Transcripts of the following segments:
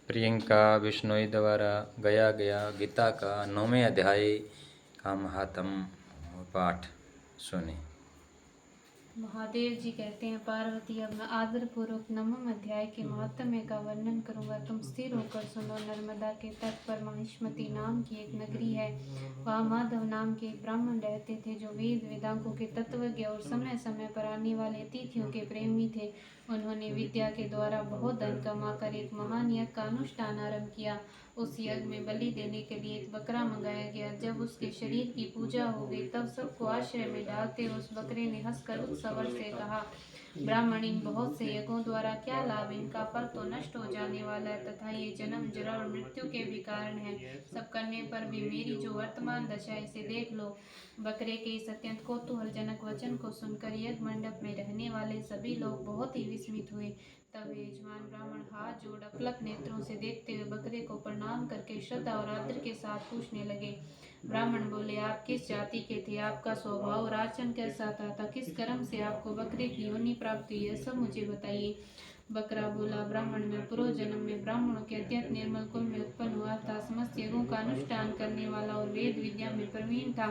प्रियंका बिश्नोई द्वारा गाया गया गीता का 9वें अध्याय का महात्म पाठ सुने। महादेव जी कहते हैं, पार्वती अब मैं आदर पूर्वक 9वें अध्याय के महात्म्य का वर्णन करूंगा। तुम स्थिर होकर सुनो। नर्मदा के तट पर महिष्मती नाम की एक नगरी है। वहाँ माधव नाम के एक ब्राह्मण रहते थे जो वेद वेदांगों के तत्वज्ञ और समय समय पर आने वाले अतिथियों के प्रेमी थे। उन्होंने विद्या के द्वारा बहुत धन कमाकर एक महान यज्ञ का अनुष्ठान आरंभ किया। उस यज्ञ में बलि देने के लिए एक बकरा मंगाया गया। जब उसके शरीर की पूजा हो गई तब सबको आश्रय में डालते उस बकरे ने हंसकर उत्सव से कहा, ब्राह्मण, इन बहुत से यज्ञों द्वारा क्या लाभ? इनका फल तो नष्ट हो जाने वाला है तथा ये जन्म जरा और मृत्यु के भी कारण है। सब करने पर भी मेरी जो वर्तमान दशा है इसे देख लो। बकरे के इस अत्यंत कौतूहलजनक वचन को सुनकर यज्ञ मंडप में रहने वाले सभी लोग बहुत ही विस्मित हुए। तब यजमान ब्राह्मण हाथ जोड़ अपलक नेत्रों से देखते हुए बकरे को प्रणाम करके श्रद्धा और आदर के साथ पूछने लगे। ब्राह्मण बोले, आप किस जाति के थे? आपका स्वभाव और आचरण कैसा था? किस कर्म से आपको बकरे की योनि प्राप्त हुई है, सब मुझे बताइए। बकरा बोला, ब्राह्मण, मैं पूर्व जन्म में ब्राह्मणों के अत्यंत निर्मल कुल में उत्पन्न हुआ था। समस्त यज्ञों का अनुष्ठान करने वाला और वेद विद्या में प्रवीण था।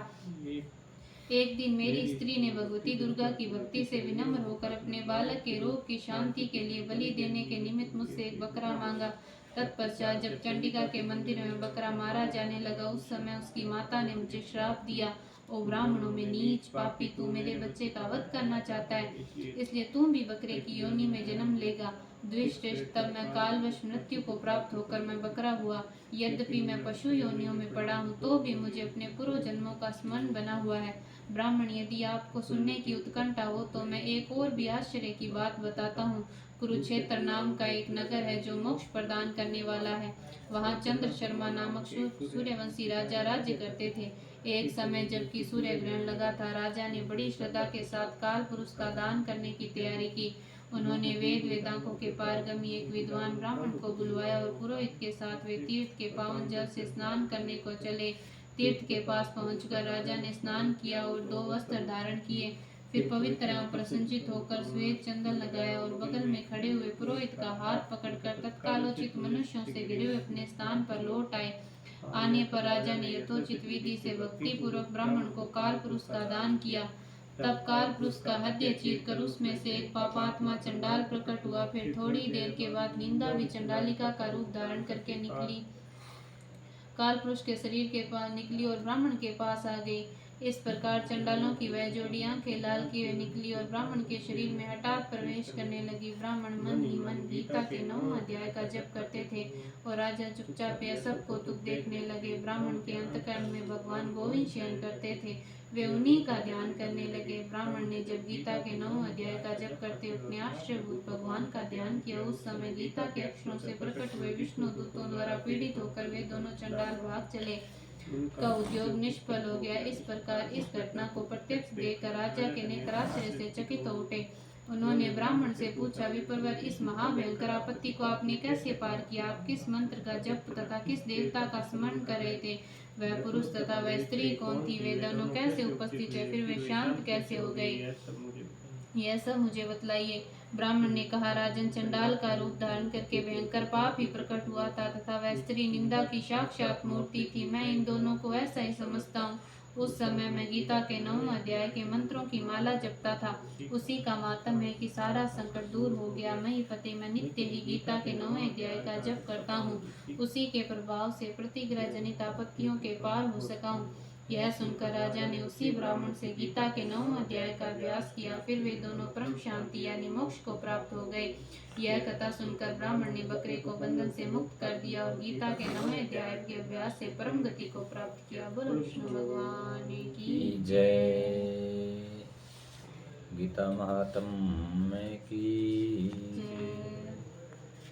एक दिन मेरी स्त्री ने भगवती दुर्गा की भक्ति से विनम्र होकर अपने बालक के रोग की शांति के लिए बलि देने के निमित्त मुझसे एक बकरा मांगा। तत्पश्चात जब चंडिका के मंदिर में बकरा मारा जाने लगा उस समय उसकी माता ने मुझे श्राप दिया, ओ ब्राह्मणों में नीच पापी, तू मेरे बच्चे का वध करना चाहता है, इसलिए तू भी बकरे की योनि में जन्म लेगा। द्विश्रेष्ठ, तब मैं कालवश मृत्यु को प्राप्त होकर मैं बकरा हुआ। यद्यपि मैं पशु योनियों में पड़ा हूँ तो भी मुझे अपने पूर्व जन्मों का स्मरण बना हुआ है। ब्राह्मण, यदि आपको सुनने की उत्कंठा हो तो मैं एक और भी आश्चर्य की बात बताता हूँ। कुरुक्षेत्र नाम का एक नगर है जो मोक्ष प्रदान करने वाला है। वहाँ चंद्र शर्मा नामक सूर्यवंशी राजा राज्य करते थे। एक समय जबकि सूर्य ग्रहण लगा था, राजा ने बड़ी श्रद्धा के साथ काल पुरुष का दान करने की तैयारी की। उन्होंने वेद वेदांगों के पारगमी एक विद्वान ब्राह्मण को बुलवाया और पुरोहित के साथ वे तीर्थ के पावन जल से स्नान करने को चले। तीर्थ के पास पहुंचकर राजा ने स्नान किया और 2 वस्त्र धारण किए। फिर पवित्र एवं प्रसन्नचित होकर श्वेत चंदन लगाया और बगल में खड़े हुए पुरोहित का हाथ पकड़कर तत्कालोचित मनुष्यों से घिरे हुए अपने स्थान पर लौट आए। आने पर राजा ने यथोचित विधि से भक्ति पूर्वक ब्राह्मण को काल पुरुष का दान किया। तब काल पुरुष का हृदय चीर कर उसमें से एक पापात्मा चंडाल प्रकट हुआ। फिर थोड़ी देर के बाद निंदा भी चंडालिका का रूप धारण करके निकली। काल पुरुष के शरीर के पास निकली और ब्राह्मण के पास आ गई। इस प्रकार चंडालों की वह जोड़ी आंखें लाल किए निकली और ब्राह्मण के शरीर में हठात प्रवेश करने लगी। ब्राह्मण मन ही मन गीता के 9वें अध्याय का जप करते थे और राजा चुपचाप यह सब कौतुक देखने लगे। ब्राह्मण के अंतकरण में भगवान गोविंद शयन करते थे, वे उन्हीं का ध्यान करने लगे। ब्राह्मण ने जब गीता के 9वें अध्याय का जप करते अपने आश्रयभूत भगवान का ध्यान किया, उस समय गीता के अक्षरों से प्रकट हुए विष्णु दूतों द्वारा पीड़ित होकर वे दोनों चंडाल भाग चले। का उद्योग निष्फल हो गया। इस प्रकार इस घटना को प्रत्यक्ष देखकर राजा के नेत्र आश्चर्य से चकित हो उठे। उन्होंने ब्राह्मण से पूछा, विप्रवर, इस महाभयंकर आपत्ति को आपने कैसे पार किया? आप किस मंत्र का जप तथा किस देवता का स्मरण कर रहे थे? वह पुरुष तथा वह स्त्री कौन थी? वे दोनों कैसे उपस्थित है? फिर वे शांत कैसे हो गए? यह सब मुझे बतलाइए। ब्राह्मण ने कहा, राजन, चंडाल का रूप धारण करके भयंकर पाप ही प्रकट हुआ था तथा वह स्त्री निंदा की साक्षात मूर्ति थी। मैं इन दोनों को ऐसा ही समझता हूँ। उस समय मैं गीता के 9वें अध्याय के मंत्रों की माला जपता था। उसी का मातम है कि सारा संकट दूर हो गया। मैं पते मैं नित्य ही गीता के 9वें अध्याय का जप करता हूँ। उसी के प्रभाव से प्रतिग्रह जनित आपत्तियों के पार हो सका हूँ। यह सुनकर राजा ने उसी ब्राह्मण से गीता के 9वें अध्याय का अभ्यास किया। फिर वे दोनों परम शांति यानी मोक्ष को प्राप्त हो गए। यह कथा सुनकर ब्राह्मण ने बकरे को बंधन से मुक्त कर दिया और गीता के 9वें अध्याय के अभ्यास से परम गति को प्राप्त किया। बोलो विष्णु भगवान की जय। गीता महात्म्य की जय।